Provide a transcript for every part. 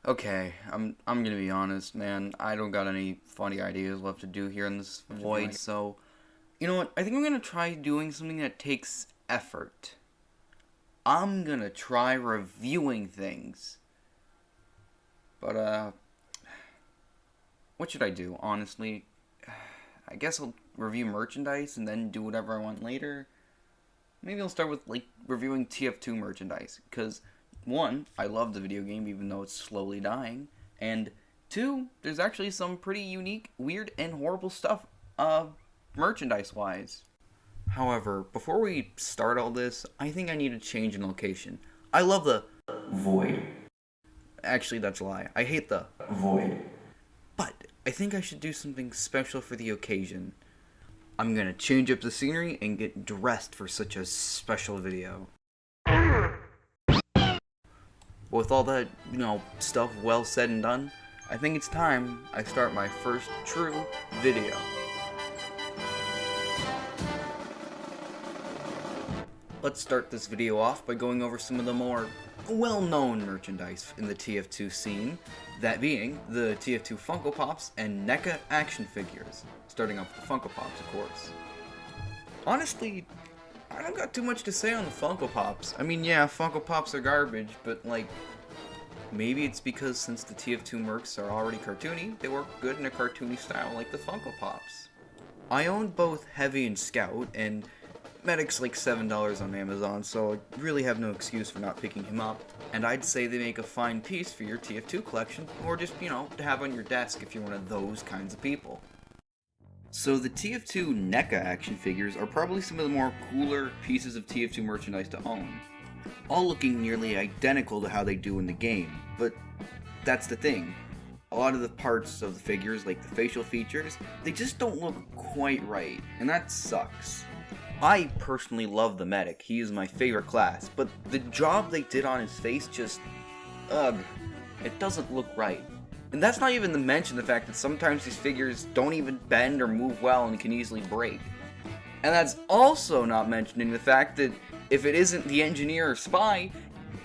Okay, I'm gonna be honest, man. I don't got any funny ideas left to do here in this void, so you know what? I think I'm gonna try doing something that takes effort. I'm gonna try reviewing things. But what should I do? Honestly, I guess I'll review merchandise and then do whatever I want later. Maybe I'll start with like reviewing TF2 merchandise because one, I love the video game even though it's slowly dying, and two, there's actually some pretty unique, weird, and horrible stuff merchandise wise. However, before we start all this, I think I need to change in location. I love the void. Actually, that's a lie. I hate the void. But I think I should do something special for the occasion. I'm gonna change up the scenery and get dressed for such a special video. With all that, stuff well said and done, I think it's time I start my first true video. Let's start this video off by going over some of the more well-known merchandise in the TF2 scene, that being the Tf2 Funko Pops and Neca action figures, starting off with the Funko Pops, of course. Honestly, I don't got too much to say on the Funko Pops. I mean, yeah, Funko Pops are garbage, but like, maybe it's because since the Tf2 Mercs are already cartoony, they work good in a cartoony style like the Funko Pops. I owned both Heavy and Scout, and Medic's like $7 on Amazon, so I really have no excuse for not picking him up. And I'd say they make a fine piece for your TF2 collection, or just, to have on your desk if you're one of those kinds of people. So the Tf2 NECA action figures are probably some of the more cooler pieces of TF2 merchandise to own. All looking nearly identical to how they do in the game, but that's the thing. A lot of the parts of the figures, like the facial features, they just don't look quite right, and that sucks. I personally love the Medic, he is my favorite class, but the job they did on his face just, it doesn't look right. And that's not even to mention the fact that sometimes these figures don't even bend or move well and can easily break. And that's also not mentioning the fact that if it isn't the engineer or spy,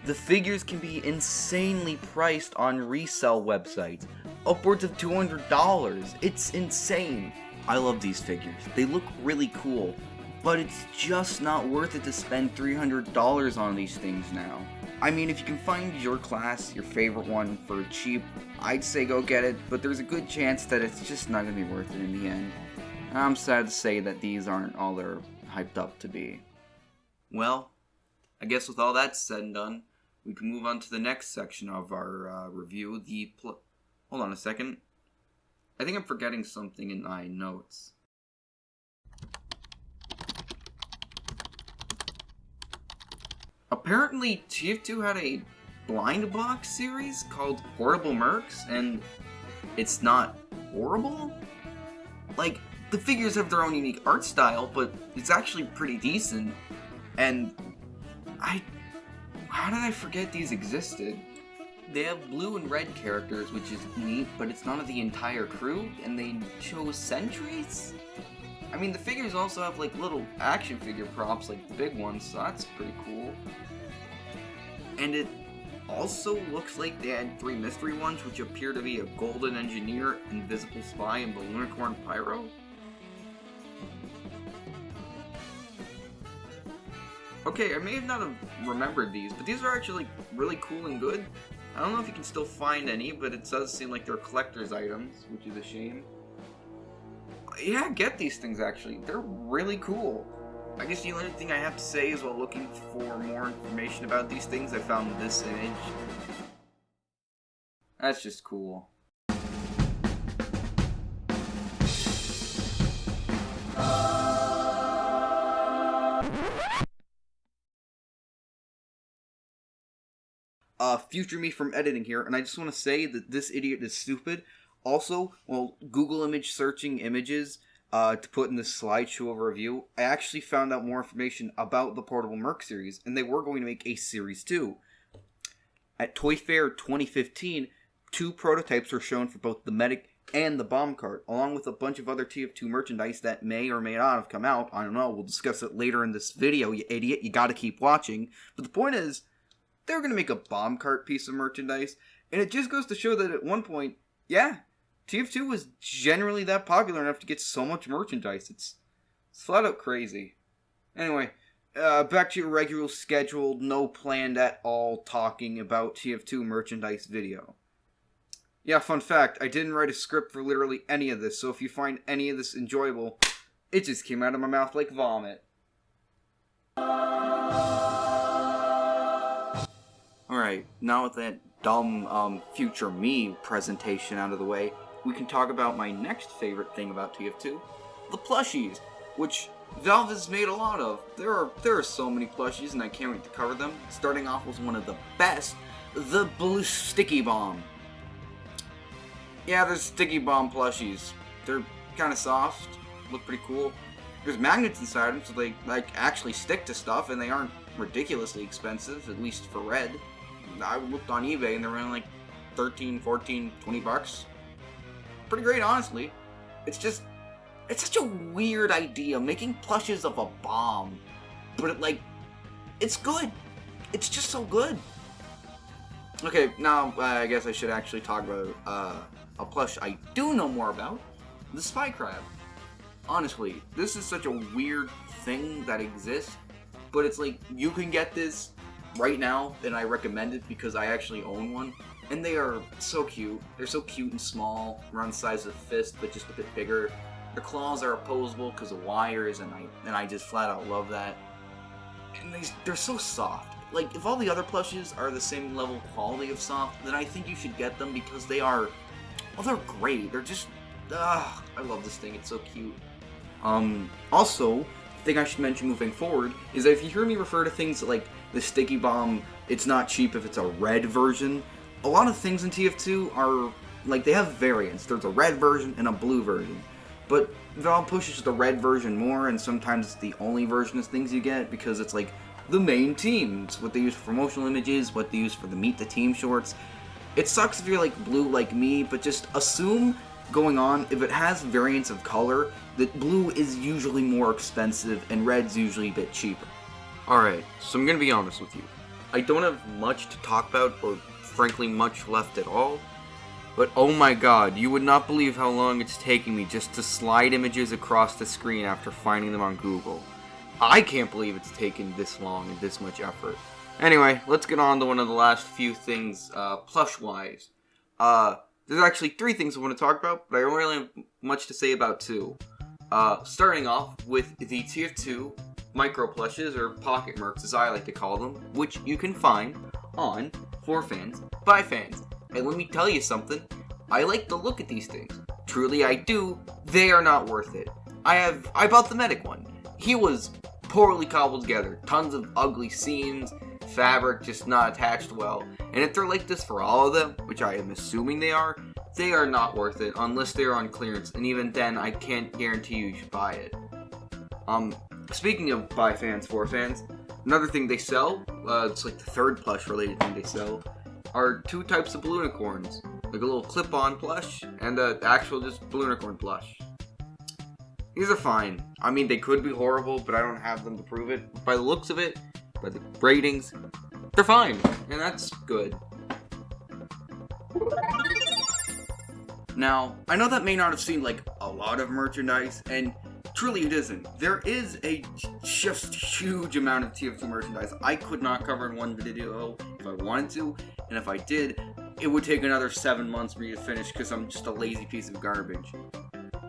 the figures can be insanely priced on resale websites, upwards of $200. It's insane. I love these figures, they look really cool. But it's just not worth it to spend $300 on these things now. I mean, if you can find your class, your favorite one, for cheap, I'd say go get it, but there's a good chance that it's just not going to be worth it in the end. I'm sad to say that these aren't all they're hyped up to be. Well, I guess with all that said and done, we can move on to the next section of our review, Hold on a second. I think I'm forgetting something in my notes. Apparently, Tf2 had a blind box series called Horrible Mercs, and it's not horrible? Like, the figures have their own unique art style, but it's actually pretty decent, and how did I forget these existed? They have blue and red characters, which is neat, but it's not of the entire crew, and they chose sentries? I mean, the figures also have like little action figure props like the big ones, so that's pretty cool. And it also looks like they had 3 mystery ones, which appear to be a golden engineer, invisible spy, and the unicorn pyro. Okay, I may have not have remembered these, but these are actually like, really cool and good. I don't know if you can still find any, but it does seem like they're collector's items, which is a shame. Yeah, get these things actually. They're really cool. I guess the only thing I have to say is while looking for more information about these things, I found this image. That's just cool. Future me from editing here, and I just want to say that this idiot is stupid. Also, while Google image searching images to put in this slideshow of a review, I actually found out more information about the Portable Merc series, and they were going to make a series 2. At Toy Fair 2015, 2 prototypes were shown for both the Medic and the Bomb Cart, along with a bunch of other TF2 merchandise that may or may not have come out. I don't know, we'll discuss it later in this video, you idiot, you gotta keep watching. But the point is, they were going to make a bomb cart piece of merchandise, and it just goes to show that at one point, yeah, TF2 was generally that popular enough to get so much merchandise. It's flat out crazy. Anyway, back to your regular scheduled, no planned at all talking about TF2 merchandise video. Yeah, fun fact, I didn't write a script for literally any of this, so if you find any of this enjoyable, it just came out of my mouth like vomit. Alright, now with that dumb future me presentation out of the way, we can talk about my next favorite thing about TF2, the plushies, which Valve has made a lot of. There are so many plushies, and I can't wait to cover them. Starting off with one of the best, the Blue Sticky Bomb. Yeah, there's Sticky Bomb plushies. They're kind of soft, look pretty cool. There's magnets inside them, so they actually stick to stuff, and they aren't ridiculously expensive, at least for red. I looked on eBay, and they're around like 13, 14, 20 bucks. Pretty great, honestly. It's such a weird idea, making plushes of a bomb. But it's good. It's just so good. Okay, now I guess I should actually talk about a plush I do know more about, the Spy Crab. Honestly, this is such a weird thing that exists, but it's like, you can get this right now, and I recommend it because I actually own one. And they are so cute. They're so cute and small, around the size of a fist, but just a bit bigger. Their claws are opposable because of wires, and I just flat out love that. And they're so soft. Like, if all the other plushes are the same level of quality of soft, then I think you should get them because they are, well, they're great. They're just, I love this thing. It's so cute. Also, the thing I should mention moving forward is that if you hear me refer to things like the Sticky Bomb, it's not cheap if it's a red version. A lot of things in TF2 are, like, they have variants. There's a red version and a blue version. But Valve pushes the red version more, and sometimes it's the only version of things you get because it's like the main team. It's what they use for promotional images, what they use for the Meet the Team shorts. It sucks if you're like blue like me, but just assume going on, if it has variants of color, that blue is usually more expensive and red's usually a bit cheaper. Alright, so I'm gonna be honest with you. I don't have much to talk about, or frankly much left at all. But oh my god, you would not believe how long it's taking me just to slide images across the screen after finding them on Google. I can't believe it's taken this long and this much effort. Anyway, let's get on to one of the last few things, plush-wise. There's actually 3 things I want to talk about, but I don't really have much to say about 2. Starting off with the Tf2 Micro Plushes, or Pocket Mercs as I like to call them, which you can find on For Fans by Fans. And let me tell you something, I like to look at these things. Truly I do, they are not worth it. I bought the Medic one. He was poorly cobbled together, tons of ugly seams, fabric just not attached well. And if they're like this for all of them, which I am assuming they are not worth it unless they're on clearance, and even then I can't guarantee you should buy it. Speaking of by fans, for fans, another thing they sell, it's like the third plush related thing they sell, are 2 types of Balloonicorns. Like a little clip-on plush, and an actual just Balloonicorn plush. These are fine. I mean, they could be horrible, but I don't have them to prove it. By the looks of it, by the ratings, they're fine, and that's good. Now, I know that may not have seemed like a lot of merchandise, and truly it isn't. There is a just huge amount of TF2 merchandise I could not cover in one video if I wanted to, and if I did, it would take another 7 months for me to finish because I'm just a lazy piece of garbage.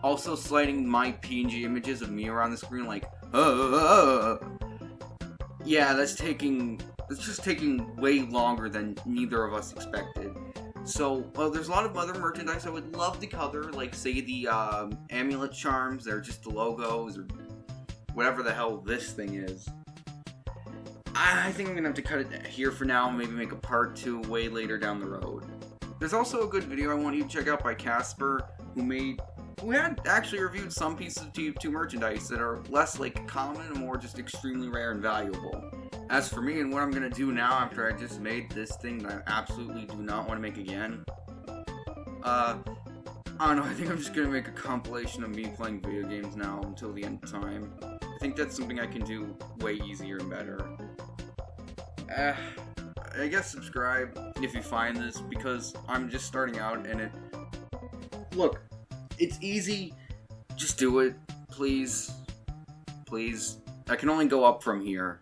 Also, sliding my PNG images of me around the screen like, yeah, that's just taking way longer than neither of us expected. So, there's a lot of other merchandise I would love to cover, like, say, the amulet charms. They're just the logos, or whatever the hell this thing is. I think I'm going to have to cut it here for now, maybe make a part 2 way later down the road. There's also a good video I want you to check out by Casper, who had actually reviewed some pieces of Tf2 merchandise that are less, like, common and more just extremely rare and valuable. As for me and what I'm going to do now after I just made this thing that I absolutely do not want to make again, I don't know, I think I'm just going to make a compilation of me playing video games now until the end of time. I think that's something I can do way easier and better. I guess subscribe if you find this, because I'm just starting out and it... Look, it's easy. Just do it. Please. Please. I can only go up from here.